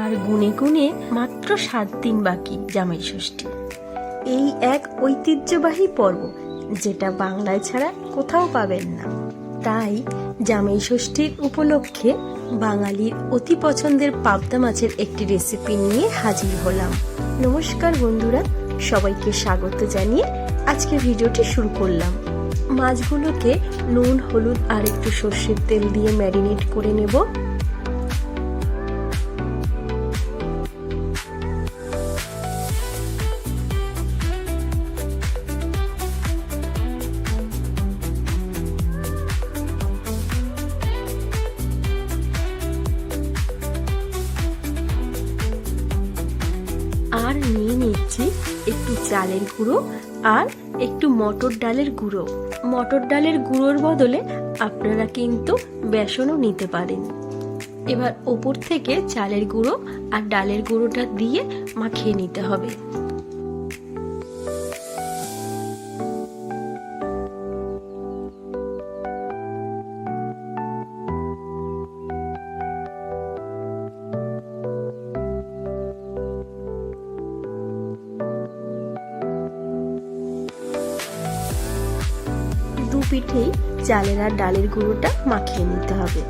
আর গুনে গুনে মাত্র 7 দিন বাকি জামাই ষষ্ঠী। এই এক ঐতিহ্যবাহী পর্ব, যেটা বাংলায় ছাড়া কোথাও পাবেন না। তাই জামাই ষষ্ঠীর উপলক্ষে বাঙালির অতি পছন্দের পাবদা মাছের একটি রেসিপি নিয়ে হাজির হলাম। নমস্কার বন্ধুরা, সবাইকে স্বাগত জানিয়ে আজকে ভিডিওটি শুরু করলাম। মাছগুলোকে নুন, হলুদ আর একটু সর্ষের তেল দিয়ে ম্যারিনেট করে নেব। আর নিয়ে নিচ্ছি একটু চালের গুঁড়ো আর একটু মটর ডালের গুঁড়ো। মটর ডালের গুঁড়োর বদলে আপনারা কিন্তু বেসনও নিতে পারেন। এবার ওপর থেকে চালের গুঁড়ো আর ডালের গুঁড়োটা দিয়ে মাখিয়ে নিতে হবে। দু পিঠেই চালের আর ডালের গুঁড়োটা মাখিয়ে নিতে হবে।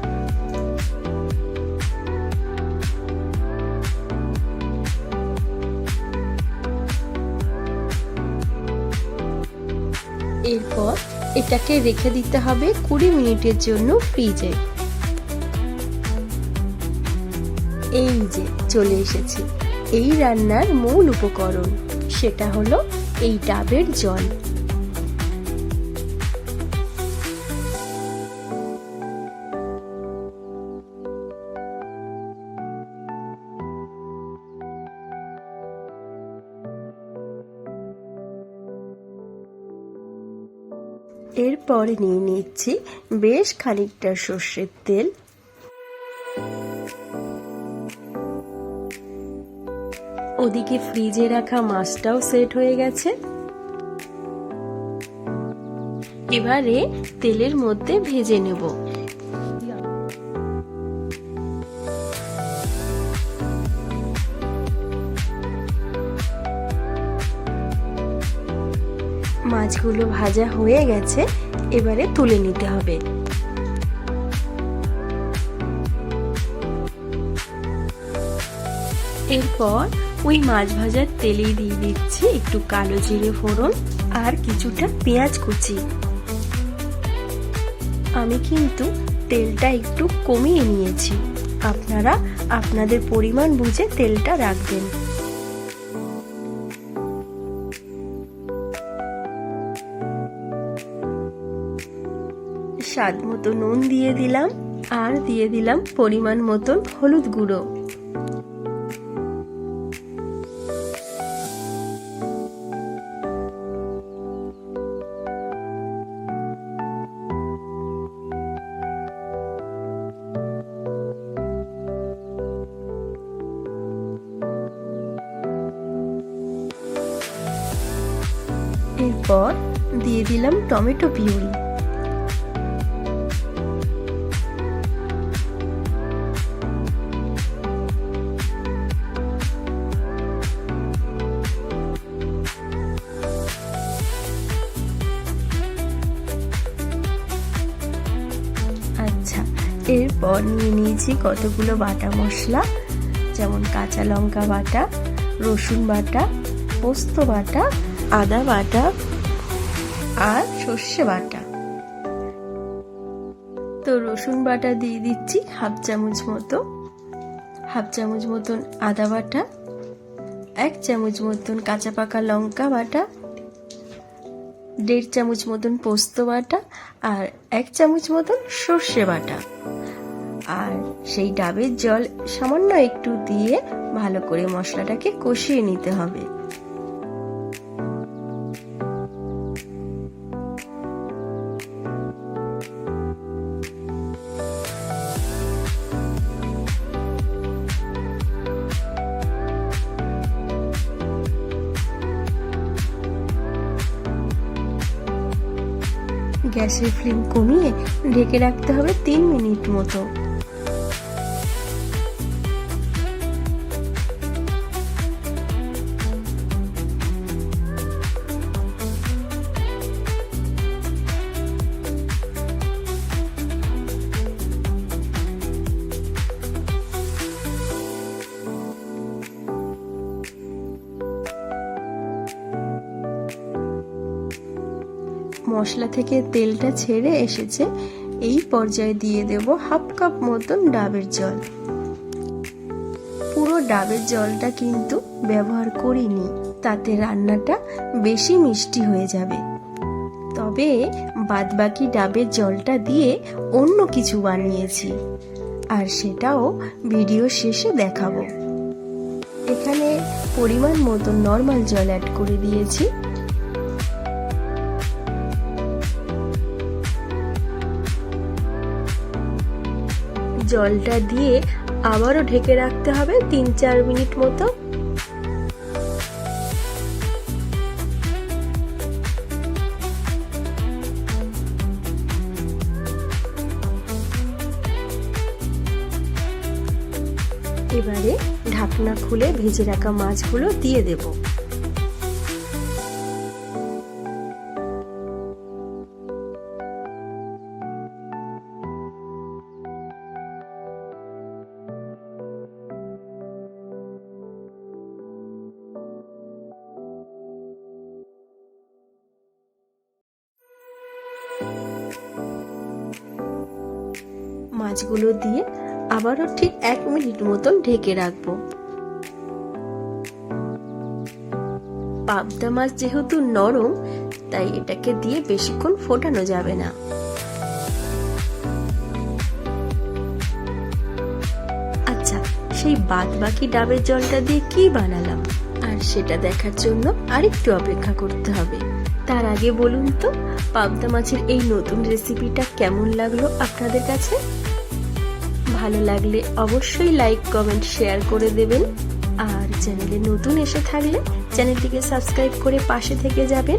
এরপর এটাকে রেখে দিতে হবে 20 মিনিটের জন্য ফ্রিজে। এই যে চলে এসেছে এই রান্নার মূল উপকরণ, সেটা হলো এই ডাবের জল। এরপর নিয়ে নিচ্ছি বেশ খানিকটা সর্ষের তেল। ওদিকে ফ্রিজে রাখা মাছটাও সেট হয়ে গেছে। এবারে তেলের মধ্যে ভেজে নেব। মাছগুলো ভাজা হয়ে গেছে, এবারে তুলে নিতে হবে। এরপর ওই মাছ ভাজার তেলেই দিয়ে দিচ্ছি একটু কালো জিরে ফোড়ন আর কিছুটা পেঁয়াজ কুচি। আমি কিন্তু তেলটা একটু কমিয়ে নিয়েছি, আপনারা আপনাদের পরিমাণ বুঝে তেলটা রাখবেন। স্বাদ মতো নুন দিয়ে দিলাম আর দিয়ে দিলাম পরিমাণ মতন হলুদ গুঁড়ো। এরপর দিয়ে দিলাম টমেটো পিউরি। এরপর নিয়ে নিয়েছি কতগুলো বাটা মশলা, যেমন কাঁচা লঙ্কা বাটা, রসুন বাটা, পোস্ত বাটা, আদা বাটা আর সর্ষে বাটা। তো রসুন বাটা দিয়ে দিচ্ছি হাফ চামচ মতন আদা বাটা, 1 চামচ মতন কাঁচা পাকা লঙ্কা বাটা, 1.5 চামচ মতন পোস্ত বাটা আর 1 চামচ মতন সর্ষে বাটা। আর সেই ডাবের জল সামান্য একটু দিয়ে ভালো করে মশলাটাকে কষিয়ে নিতে হবে। গ্যাসের ফ্লেম কমিয়ে ঢেকে রাখতে হবে 3 মিনিট মতো। মশলা থেকে তেলটা ছেড়ে এসেছে। এই পর্যায়ে দিয়ে দেব হাফ কাপ মতন ডাবের জল। পুরো ডাবের জলটা কিন্তু ব্যবহার করিনি, তাতে রান্নাটা বেশি মিষ্টি হয়ে যাবে। তবে বাদবাকি ডাবের জলটা দিয়ে অন্য কিছু বানিয়েছি, আর সেটাও ভিডিও শেষে দেখাবো। এখানে পরিমাণ মতো নর্মাল জল অ্যাড করে দিয়েছি। জলটা দিয়ে আবারও ঢেকে রাখতে হবে 3-4 মিনিট মতো। এবারে ঢাকনা খুলে ভেজে রাখা মাছগুলো দিয়ে দেব। মাছগুলো দিয়ে আবারও ঠিক 1 মিনিট মতন ঢেকে রাখবো। পাবদা মাছ যেহেতু নরম, তাই এটাকে দিয়ে বেশিক্ষণ ফোটানো যাবে না। আচ্ছা, সেই বাদবাকি ডাবের জলটা দিয়ে কি বানালাম আর সেটা দেখার জন্য আরেকটু অপেক্ষা করতে হবে। তার আগে বলুন তো, পাবদা মাছের এই নতুন রেসিপিটা কেমন লাগলো আপনাদের কাছে? ভালো লাগলে অবশ্যই লাইক, কমেন্ট, শেয়ার করে দেবেন। আর চ্যানেলে নতুন এসে থাকলে চ্যানেলটিকে সাবস্ক্রাইব করে পাশে থেকে যাবেন।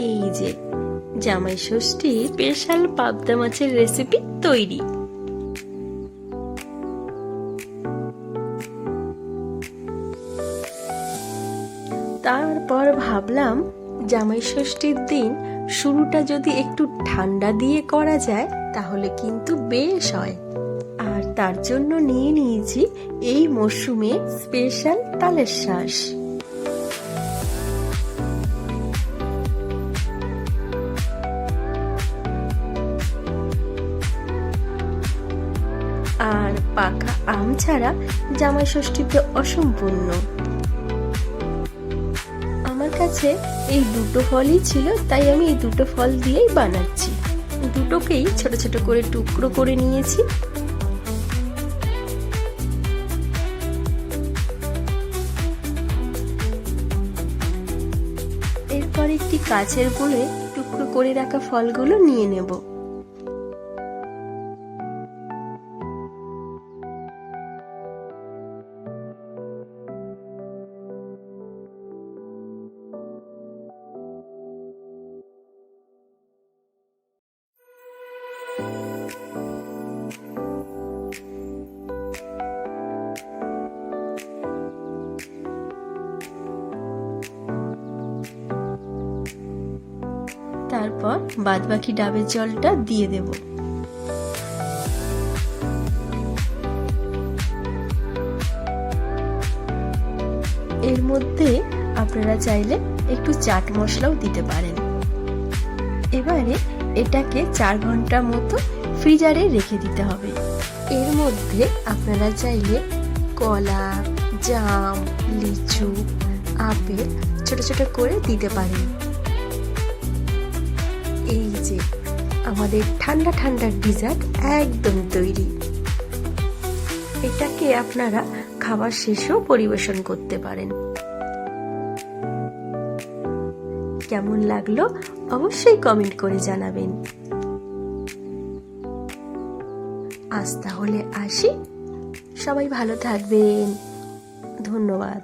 এই যে জামাই ষষ্ঠী স্পেশাল পাবদা মাছের রেসিপি তৈরি। তারপর ভাবলাম জামাই ষষ্ঠীর দিন শুরুটা যদি একটু ঠান্ডা দিয়ে করা যায় তাহলে কিন্তু বেশ হয়। আর তার জন্য নিয়ে নিয়েছি এই মরশুমে স্পেশাল তালের শাঁস। আর পাকা আম ছাড়া জামাই ষষ্ঠীতে অসম্পূর্ণ। আমার কাছে এই দুটো ফলই ছিল, তাই আমি এই দুটো ফল দিয়েই বানাচ্ছি। দুটোকেই ছোট ছোট করে টুকরো করে নিয়েছি। এরপর একটি কাচের বলে টুকরো করে রাখা ফলগুলো নিয়ে নেব। তারপর বাদবাকি ডাবের জলটা দিয়ে দেব। এর মধ্যে আপনারা চাইলে একটু চাট মশলাও দিতে পারেন। এবারে এটাকে 4 ঘন্টা মতো ফ্রিজারে রেখে দিতে হবে। এর মধ্যে আপনারা চাইলে কলা, জাম, লিচু, আপেল ছোট ছোট করে দিতে পারেন। এই যে আমাদের ঠান্ডা ঠান্ডা ডিজার্ট একদম তৈরি। এটাকে আপনারা খাবার শেষেও পরিবেশন করতে পারেন। কেমন লাগলো অবশ্যই কমেন্ট করে জানাবেন। আজ তাহলে আসি, সবাই ভালো থাকবেন। ধন্যবাদ।